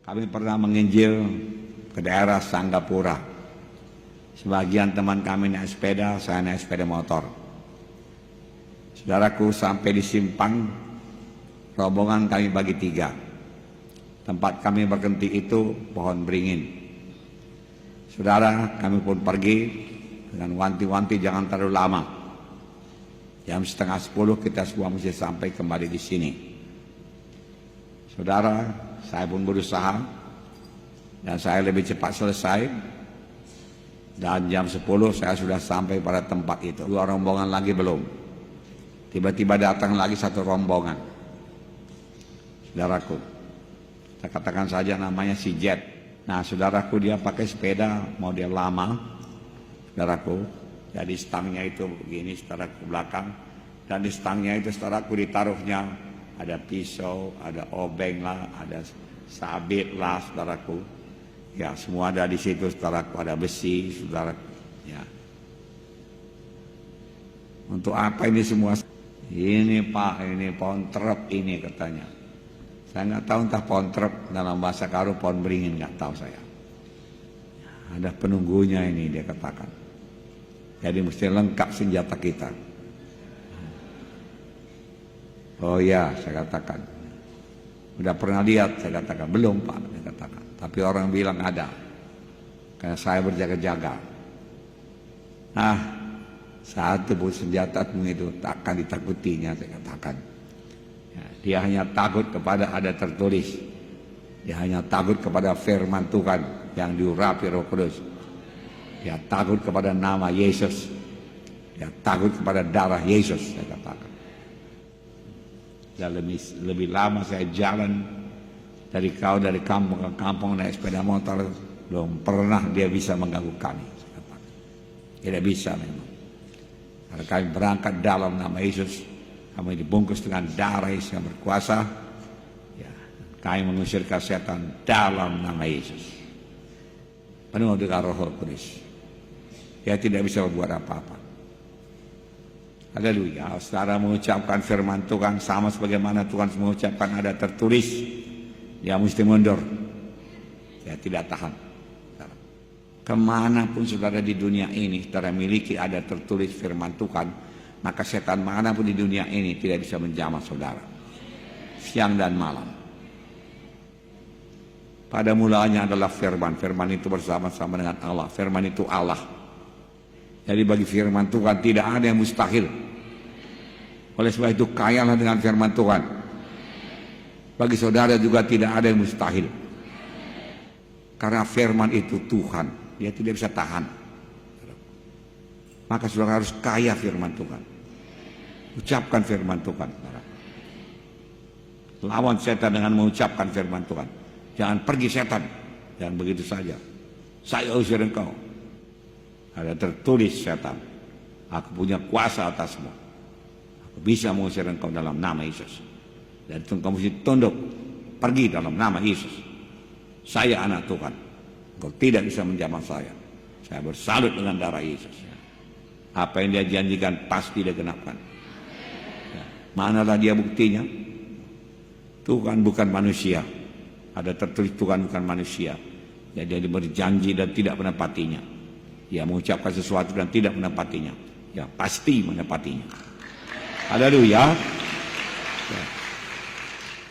Kami pernah menginjil ke daerah Sanggapura. Sebagian teman kami naik sepeda, saya naik sepeda motor. Saudaraku, sampai di Simpang, rombongan kami bagi 3. Tempat kami berhenti itu pohon beringin. Saudara, kami pun pergi dengan wanti-wanti jangan terlalu lama. Jam 9:30 kita semua mesti sampai kembali di sini. Saudara, saya pun berusaha dan saya lebih cepat selesai. Dan jam 10 saya sudah sampai pada tempat itu. 2 rombongan lagi belum. Tiba-tiba datang lagi 1 rombongan. Saudaraku, saya katakan saja namanya si Jet. Nah, saudaraku, dia pakai sepeda model lama. Saudaraku, jadi stangnya itu begini, saudara ke belakang. Dan di stangnya itu, saudaraku, ditaruhnya ada pisau, ada obeng lah, ada sabit lah, saudaraku. Ya, semua ada di situ, saudaraku. Ada besi, saudaraku. Ya. Untuk apa ini semua? Ini Pak, ini pohon trep ini katanya. Saya nggak tahu entah pohon trep dalam bahasa Karo, pohon beringin, nggak tahu saya. Ada penunggunya ini, dia katakan. Jadi mesti lengkap senjata kita. Oh ya, saya katakan. Udah pernah lihat, saya katakan. Belum Pak, saya katakan. Tapi orang bilang ada. Karena saya berjaga-jaga. Nah, satu pun senjata itu tak akan ditakutinya, saya katakan. Ya, dia hanya takut kepada ada tertulis. Dia hanya takut kepada firman Tuhan yang diurapi Roh Kudus. Dia takut kepada nama Yesus. Dia takut kepada darah Yesus, saya katakan. Dan lebih lama saya jalan dari kampung ke kampung naik sepeda motor, belum pernah dia bisa mengganggu kami. Saya katakan. Tidak bisa memang. Karena kami berangkat dalam nama Yesus, kami dibungkus dengan darah Yesus yang berkuasa. Ya, kami mengusir setan dalam nama Yesus. Penuh dengan Roh Kudus. Dia tidak bisa berbuat apa-apa. Haleluya. Saudara mengucapkan firman Tuhan sama sebagaimana Tuhan mengucapkan ada tertulis. Dia mesti mundur. Dia tidak tahan. Kemanapun saudara di dunia ini saudara miliki ada tertulis firman Tuhan, maka setan manapun di dunia ini tidak bisa menjamah saudara. Siang dan malam. Pada mulanya adalah firman. Firman itu bersama-sama dengan Allah. Firman itu Allah. Jadi bagi firman Tuhan tidak ada yang mustahil. Oleh sebab itu kayalah dengan firman Tuhan. Bagi saudara juga tidak ada yang mustahil. Karena firman itu Tuhan. Dia tidak bisa tahan. Maka saudara harus kaya firman Tuhan. Ucapkan firman Tuhan. Lawan setan dengan mengucapkan firman Tuhan. Jangan pergi setan. Jangan begitu saja. Saya usir engkau. Ada tertulis setan. Aku punya kuasa atasmu. Aku bisa mengusir engkau dalam nama Yesus. Dan engkau mesti tunduk. Pergi dalam nama Yesus. Saya anak Tuhan. Engkau tidak bisa menjamah saya. Saya bersalut dengan darah Yesus. Apa yang dia janjikan pasti dia genapkan. Manalah dia buktinya? Tuhan bukan manusia. Ada tertulis Tuhan bukan manusia. Jadi dia berjanji dan tidak menepatinya. Dia mengucapkan sesuatu dan tidak menepatinya. Ya pasti menepatinya. Haleluya. Ya.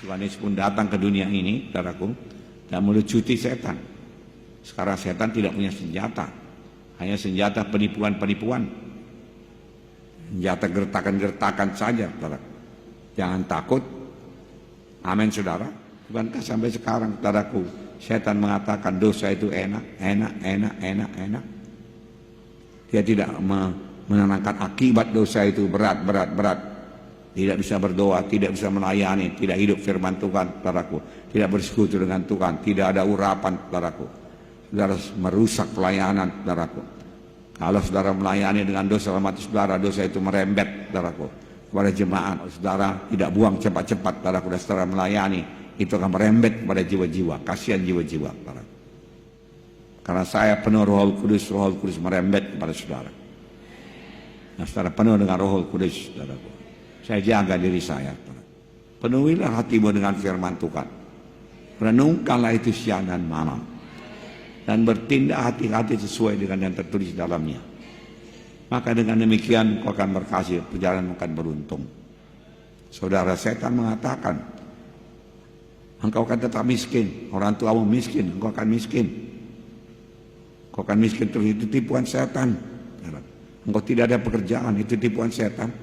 Tuhan Yesus pun datang ke dunia ini, saudaraku, dan melucuti setan. Sekarang setan tidak punya senjata. Hanya senjata penipuan-penipuan. Senjata gertakan-gertakan saja, saudara. Jangan takut. Amin, saudara. Bukankah sampai sekarang, saudaraku, setan mengatakan dosa itu enak. Dia tidak menenangkan akibat dosa itu berat. Tidak bisa berdoa, tidak bisa melayani, tidak hidup firman Tuhan, saudaraku. Tidak bersekutu dengan Tuhan, tidak ada urapan, saudaraku. Saudara merusak pelayanan, saudaraku. Kalau saudara melayani dengan dosa dalam hati saudara, dosa itu merembet, saudaraku, kepada jemaat. Saudara tidak buang cepat-cepat, saudaraku, dan saudara melayani, itu akan merembet kepada jiwa-jiwa. Kasihan jiwa-jiwa, saudaraku. Karena saya penuh Roh Kudus merembet kepada saudara. Nah, saudara penuh dengan Roh Kudus, saudaraku. Saya jaga diri saya. Penuhilah hatimu dengan firman Tuhan. Renungkanlah itu siang dan malam, dan bertindak hati-hati sesuai dengan yang tertulis dalamnya. Maka dengan demikian engkau akan berhasil, perjalanan akan beruntung. Saudara, setan mengatakan engkau akan tetap miskin, orang tuamu miskin, engkau akan miskin. Engkau akan miskin terus, itu tipuan setan. Engkau tidak ada pekerjaan, itu tipuan setan.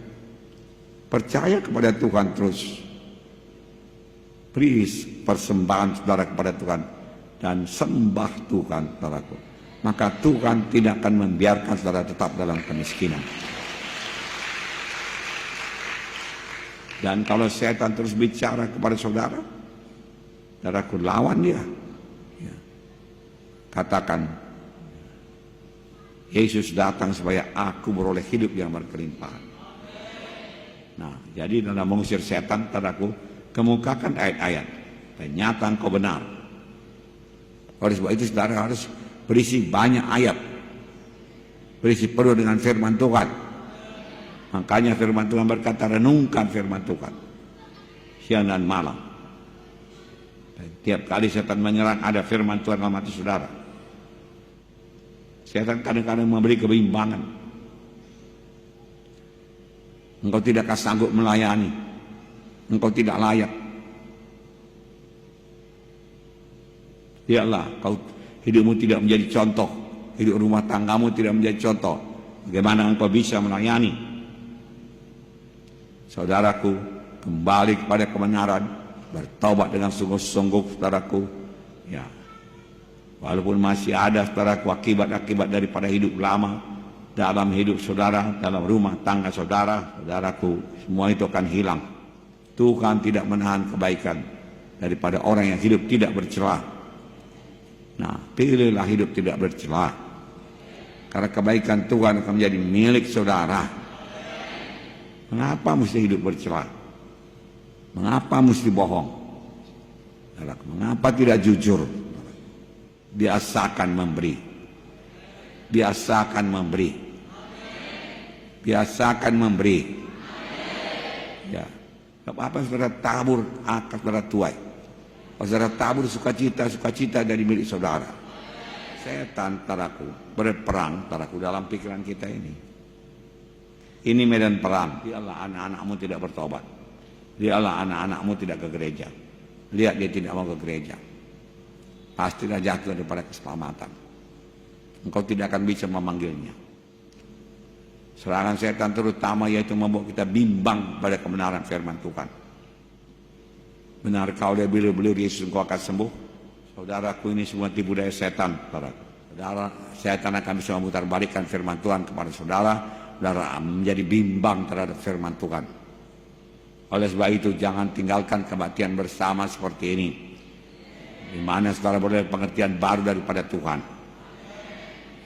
Percaya kepada Tuhan terus. Beri persembahan saudara kepada Tuhan dan sembah Tuhan, saudaraku. Maka Tuhan tidak akan membiarkan saudara tetap dalam kemiskinan. Dan kalau setan terus bicara kepada saudara, saudaraku, lawan dia. Ya. Katakan, Yesus datang supaya aku beroleh hidup yang berkelimpahan. Nah, jadi dalam mengusir setan, saudaraku, kemukakan ayat-ayat. Ternyata engkau benar. Oleh sebab itu saudara harus berisi banyak ayat. Berisi penuh dengan firman Tuhan. Makanya firman Tuhan berkata, renungkan firman Tuhan siang dan malam. Dan tiap kali setan menyerang, ada firman Tuhan dalam hati saudara. Setan kadang-kadang memberi kebimbangan. Engkau tidak akan sanggup melayani. Engkau tidak layak. Lihatlah, kau hidupmu tidak menjadi contoh. Hidup rumah tanggamu tidak menjadi contoh. Bagaimana engkau bisa melayani? Saudaraku, kembali kepada kebenaran, bertobat dengan sungguh-sungguh, saudaraku. Ya, walaupun masih ada, saudaraku, akibat-akibat daripada hidup lama dalam hidup saudara, dalam rumah tangga saudara, saudaraku, semua itu akan hilang. Tuhan tidak menahan kebaikan daripada orang yang hidup tidak bercelah. Nah, pilihlah hidup tidak bercelah, karena kebaikan Tuhan akan menjadi milik saudara. Mengapa mesti hidup bercelah? Mengapa mesti bohong? Mengapa tidak jujur? Biasakan memberi. Biasakan memberi. Biasakan memberi. Ya. Apa saudara tabur akan saudara tuai. Saudara tabur sukacita dari milik saudara. Setan, saudaraku, berperang, saudaraku, dalam pikiran kita ini. Ini medan perang. Lihatlah anak-anakmu tidak bertobat. Lihatlah anak-anakmu tidak ke gereja. Lihat dia tidak mau ke gereja. Pastilah jatuh daripada keselamatan. Engkau tidak akan bisa memanggilnya. Serangan setan terutama yaitu membuat kita bimbang pada kebenaran firman Tuhan. Benar kau dia beliau Yesus engkau akan sembuh? Saudaraku, ini semua tipu daya setan. Saudara, setan akan bisa memutar balikkan firman Tuhan kepada saudara. Saudara menjadi bimbang terhadap firman Tuhan. Oleh sebab itu jangan tinggalkan kebaktian bersama seperti ini, di mana saudara boleh pengertian baru daripada Tuhan.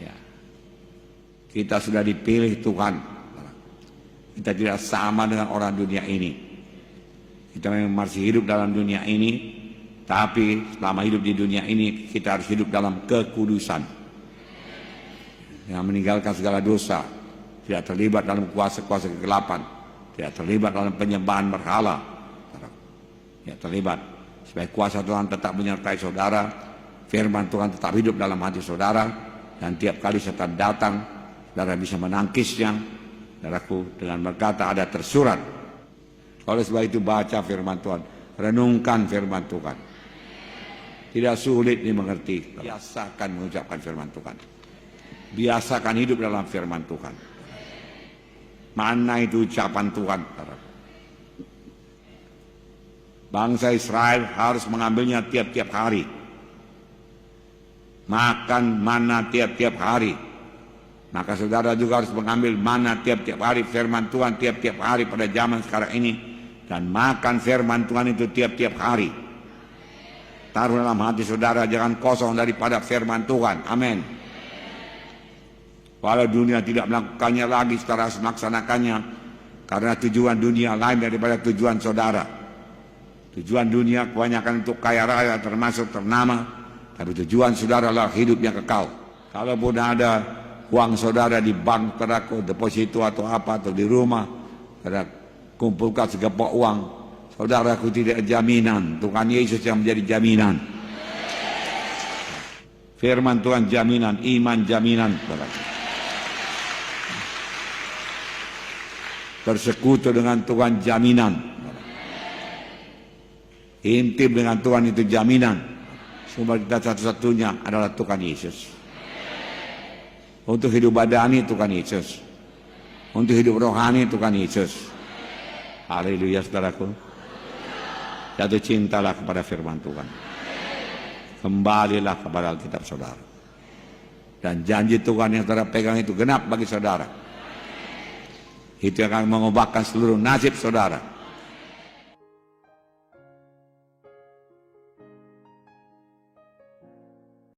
Ya. Kita sudah dipilih Tuhan. Kita tidak sama dengan orang dunia ini. Kita memang masih hidup dalam dunia ini, tapi selama hidup di dunia ini kita harus hidup dalam kekudusan. Yang meninggalkan segala dosa, tidak terlibat dalam kuasa-kuasa kegelapan, tidak terlibat dalam penyembahan berhala, tidak terlibat. Supaya kuasa Tuhan tetap menyertai saudara, firman Tuhan tetap hidup dalam hati saudara, dan tiap kali setan datang, saudara bisa menangkisnya. Saudaraku, dengan berkata ada tersurat. Oleh sebab itu baca firman Tuhan, renungkan firman Tuhan. Tidak sulit dimengerti. Biasakan mengucapkan firman Tuhan. Biasakan hidup dalam firman Tuhan. Mana itu ucapan Tuhan? Bangsa Israel harus mengambilnya tiap-tiap hari. Makan mana tiap-tiap hari. Maka saudara juga harus mengambil mana tiap-tiap hari, firman Tuhan tiap-tiap hari pada zaman sekarang ini. Dan makan firman Tuhan itu tiap-tiap hari. Taruh dalam hati saudara, jangan kosong daripada firman Tuhan. Amin. Walau dunia tidak melakukannya lagi secara melaksanakannya, karena tujuan dunia lain daripada tujuan saudara. Tujuan dunia kebanyakan untuk kaya raya termasuk ternama, tapi tujuan saudara adalah hidup yang kekal. Kalaupun ada uang saudara di bank, deposito atau apa, atau di rumah, kumpulkan segepok uang, Saudaraku, tidak jaminan. Tuhan Yesus yang menjadi jaminan. Firman Tuhan jaminan, iman jaminan. Bersekutu dengan Tuhan jaminan. Intim dengan Tuhan itu jaminan. Sumber kita satu-satunya adalah Tuhan Yesus. Untuk hidup badani Tuhan Yesus. Untuk hidup rohani Tuhan Yesus. Haleluya, saudaraku. Jatuh cintalah kepada firman Tuhan. Kembalilah kepada Alkitab saudara. Dan janji Tuhan yang saudara pegang itu genap bagi saudara. Itu yang akan mengubahkan seluruh nasib saudara.